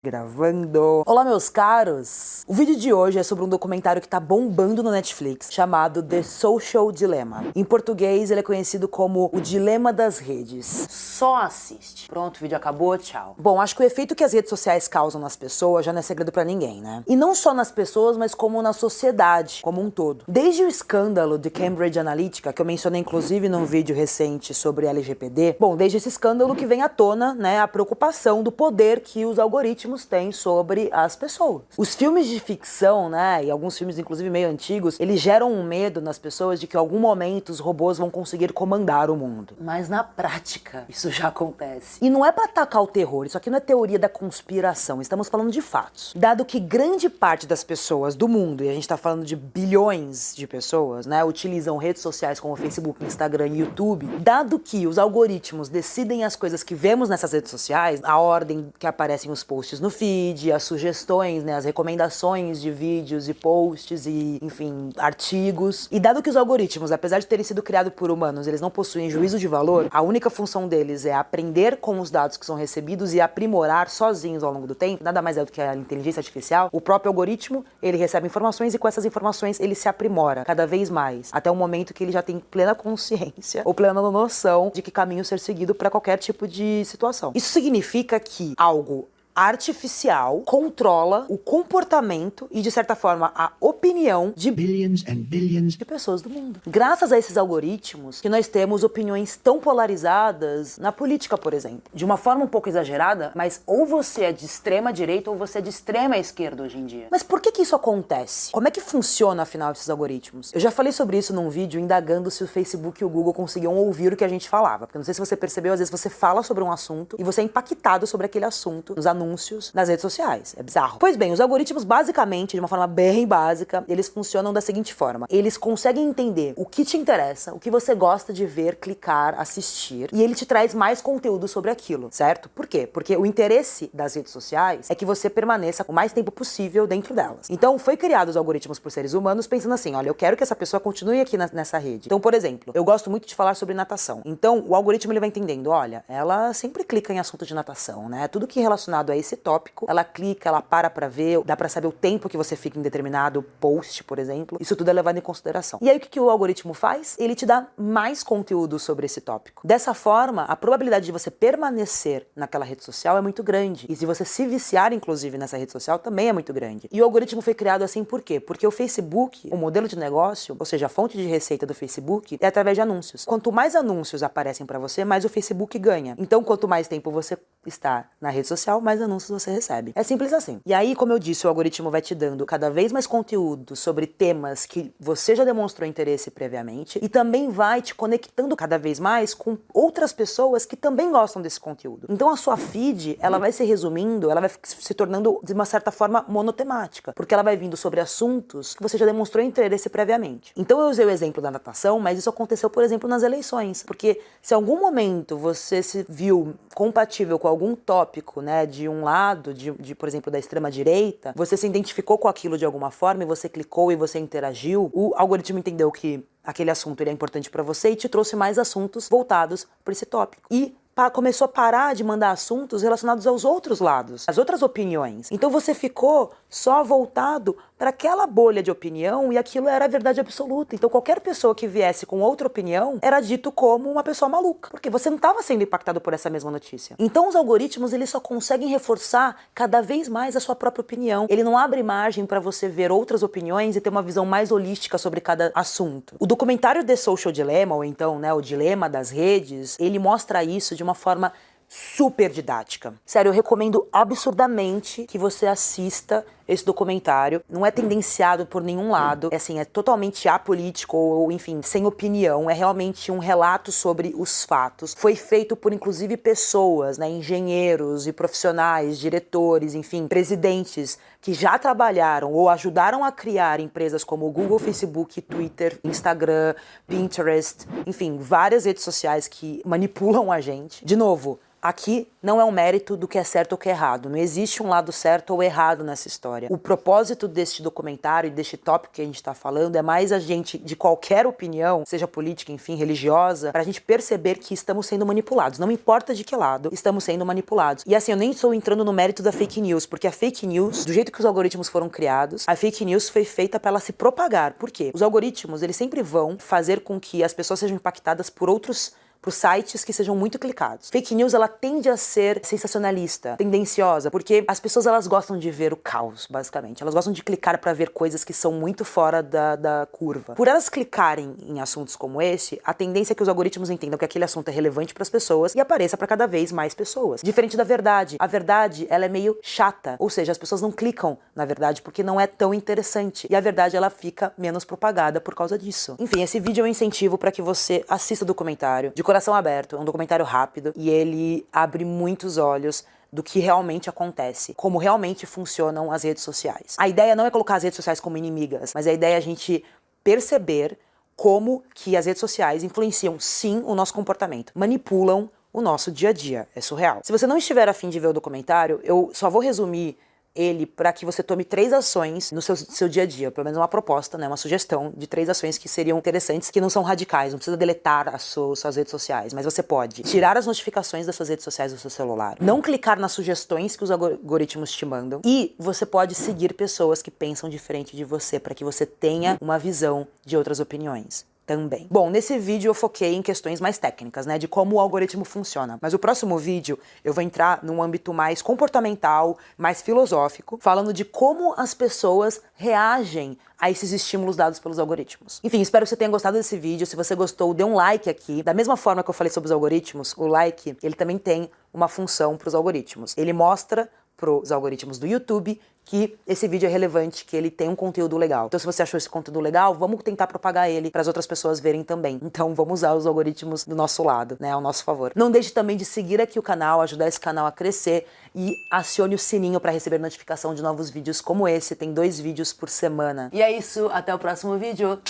Gravando! Olá, meus caros! O vídeo de hoje é sobre um documentário que tá bombando no Netflix, chamado The Social Dilemma. Em português, ele é conhecido como O Dilema das Redes. Só assiste. Pronto, o vídeo acabou, tchau. Bom, acho que o efeito que as redes sociais causam nas pessoas já não é segredo pra ninguém, né? E não só nas pessoas, mas como na sociedade como um todo. Desde o escândalo de Cambridge Analytica, que eu mencionei inclusive num vídeo recente sobre LGPD, bom, desde esse escândalo que vem à tona, né, a preocupação do poder que os algoritmos têm sobre as pessoas. Os filmes de ficção, né, e alguns filmes inclusive meio antigos, eles geram um medo nas pessoas de que em algum momento os robôs vão conseguir comandar o mundo. Mas na prática, isso já acontece. E não é pra atacar o terror, isso aqui não é teoria da conspiração, estamos falando de fatos. Dado que grande parte das pessoas do mundo, e a gente tá falando de bilhões de pessoas, né, utilizam redes sociais como Facebook, Instagram e YouTube, dado que os algoritmos decidem as coisas que vemos nessas redes sociais, a ordem que aparecem os posts no feed, as sugestões, né, as recomendações de vídeos e posts e, enfim, artigos. E dado que os algoritmos, apesar de terem sido criados por humanos, eles não possuem juízo de valor, a única função deles é aprender com os dados que são recebidos e aprimorar sozinhos ao longo do tempo, nada mais é do que a inteligência artificial. O próprio algoritmo, ele recebe informações e com essas informações ele se aprimora cada vez mais, até o momento que ele já tem plena consciência ou plena noção de que caminho ser seguido para qualquer tipo de situação. Isso significa que algo artificial controla o comportamento e, de certa forma, a opinião de billions and billions de pessoas do mundo. Graças a esses algoritmos que nós temos opiniões tão polarizadas na política, por exemplo. De uma forma um pouco exagerada, mas ou você é de extrema direita ou você é de extrema esquerda hoje em dia. Mas por que isso acontece? Como é que funciona, afinal, esses algoritmos? Eu já falei sobre isso num vídeo indagando se o Facebook e o Google conseguiam ouvir o que a gente falava. Porque não sei se você percebeu, às vezes você fala sobre um assunto e você é impactado sobre aquele assunto nos anúncios nas redes sociais. É bizarro. Pois bem, os algoritmos, basicamente, de uma forma bem básica, eles funcionam da seguinte forma. Eles conseguem entender o que te interessa, o que você gosta de ver, clicar, assistir, e ele te traz mais conteúdo sobre aquilo, certo? Por quê? Porque o interesse das redes sociais é que você permaneça o mais tempo possível dentro delas. Então, foi criado os algoritmos por seres humanos pensando assim, olha, eu quero que essa pessoa continue aqui nessa rede. Então, por exemplo, eu gosto muito de falar sobre natação. Então, o algoritmo ele vai entendendo, olha, ela sempre clica em assunto de natação, né? Tudo que é relacionado a esse tópico, ela clica, ela para ver, dá pra saber o tempo que você fica em determinado post, por exemplo. Isso tudo é levado em consideração. E aí o que o algoritmo faz? Ele te dá mais conteúdo sobre esse tópico. Dessa forma, a probabilidade de você permanecer naquela rede social é muito grande. E se você se viciar, inclusive, nessa rede social, também é muito grande. E o algoritmo foi criado assim por quê? Porque o Facebook, o modelo de negócio, ou seja, a fonte de receita do Facebook, é através de anúncios. Quanto mais anúncios aparecem pra você, mais o Facebook ganha. Então, quanto mais tempo você está na rede social, mais anúncios você recebe. É simples assim. E aí, como eu disse, o algoritmo vai te dando cada vez mais conteúdo sobre temas que você já demonstrou interesse previamente e também vai te conectando cada vez mais com outras pessoas que também gostam desse conteúdo. Então a sua feed, ela vai se resumindo, ela vai se tornando de uma certa forma monotemática, porque ela vai vindo sobre assuntos que você já demonstrou interesse previamente. Então eu usei o exemplo da natação, mas isso aconteceu, por exemplo, nas eleições, porque se em algum momento você se viu compatível com algum tópico, né, de um lado, por exemplo, da extrema-direita, você se identificou com aquilo de alguma forma e você clicou e você interagiu, o algoritmo entendeu que aquele assunto ele é importante para você e te trouxe mais assuntos voltados para esse tópico. E começou a parar de mandar assuntos relacionados aos outros lados, às outras opiniões. Então você ficou só voltado para aquela bolha de opinião e aquilo era a verdade absoluta. Então qualquer pessoa que viesse com outra opinião era dito como uma pessoa maluca, porque você não estava sendo impactado por essa mesma notícia. Então os algoritmos, eles só conseguem reforçar cada vez mais a sua própria opinião. Ele não abre margem para você ver outras opiniões e ter uma visão mais holística sobre cada assunto. O documentário The Social Dilemma, ou então, né, o Dilema das Redes, ele mostra isso de uma forma super didática. Sério, eu recomendo absurdamente que você assista esse documentário. Não é tendenciado por nenhum lado, é assim, é totalmente apolítico ou, enfim, sem opinião. É realmente um relato sobre os fatos. Foi feito por, inclusive, pessoas, né, engenheiros e profissionais, diretores, enfim, presidentes que já trabalharam ou ajudaram a criar empresas como o Google, Facebook, Twitter, Instagram, Pinterest, enfim, várias redes sociais que manipulam a gente. De novo, aqui não é um mérito do que é certo ou que é errado. Não existe um lado certo ou errado nessa história. história. O propósito deste documentário e deste tópico que a gente tá falando é mais a gente, de qualquer opinião, seja política, enfim, religiosa, pra gente perceber que estamos sendo manipulados. Não importa de que lado, estamos sendo manipulados. E assim, eu nem estou entrando no mérito da fake news, porque a fake news, do jeito que os algoritmos foram criados, a fake news foi feita para ela se propagar. Por quê? Os algoritmos, eles sempre vão fazer com que as pessoas sejam impactadas por sites que sejam muito clicados. Fake news, ela tende a ser sensacionalista, tendenciosa, porque as pessoas, elas gostam de ver o caos, basicamente. Elas gostam de clicar pra ver coisas que são muito fora da curva. Por elas clicarem em assuntos como esse, a tendência é que os algoritmos entendam que aquele assunto é relevante pras pessoas e apareça pra cada vez mais pessoas. Diferente da verdade. A verdade, ela é meio chata, ou seja, as pessoas não clicam na verdade porque não é tão interessante. E a verdade, ela fica menos propagada por causa disso. Enfim, esse vídeo é um incentivo pra que você assista o documentário de coração aberto. É um documentário rápido e ele abre muitos olhos do que realmente acontece, como realmente funcionam as redes sociais. A ideia não é colocar as redes sociais como inimigas, mas a ideia é a gente perceber como que as redes sociais influenciam, sim, o nosso comportamento, manipulam o nosso dia a dia. É surreal. Se você não estiver a fim de ver o documentário, eu só vou resumir ele para que você tome 3 ações no seu dia a dia, pelo menos uma proposta, né, uma sugestão de 3 ações que seriam interessantes, que não são radicais, não precisa deletar as suas redes sociais, mas você pode tirar as notificações das suas redes sociais do seu celular, não clicar nas sugestões que os algoritmos te mandam, e você pode seguir pessoas que pensam diferente de você, para que você tenha uma visão de outras opiniões também. Bom, nesse vídeo eu foquei em questões mais técnicas, né, de como o algoritmo funciona. Mas o próximo vídeo eu vou entrar num âmbito mais comportamental, mais filosófico, falando de como as pessoas reagem a esses estímulos dados pelos algoritmos. Enfim, espero que você tenha gostado desse vídeo. Se você gostou, dê um like aqui. Da mesma forma que eu falei sobre os algoritmos, o like, ele também tem uma função para os algoritmos. Ele mostra para os algoritmos do YouTube que esse vídeo é relevante, que ele tem um conteúdo legal. Então, se você achou esse conteúdo legal, vamos tentar propagar ele para as outras pessoas verem também. Então, vamos usar os algoritmos do nosso lado, né, ao nosso favor. Não deixe também de seguir aqui o canal, ajudar esse canal a crescer e acione o sininho para receber notificação de novos vídeos como esse. Tem 2 vídeos por semana. E é isso, até o próximo vídeo.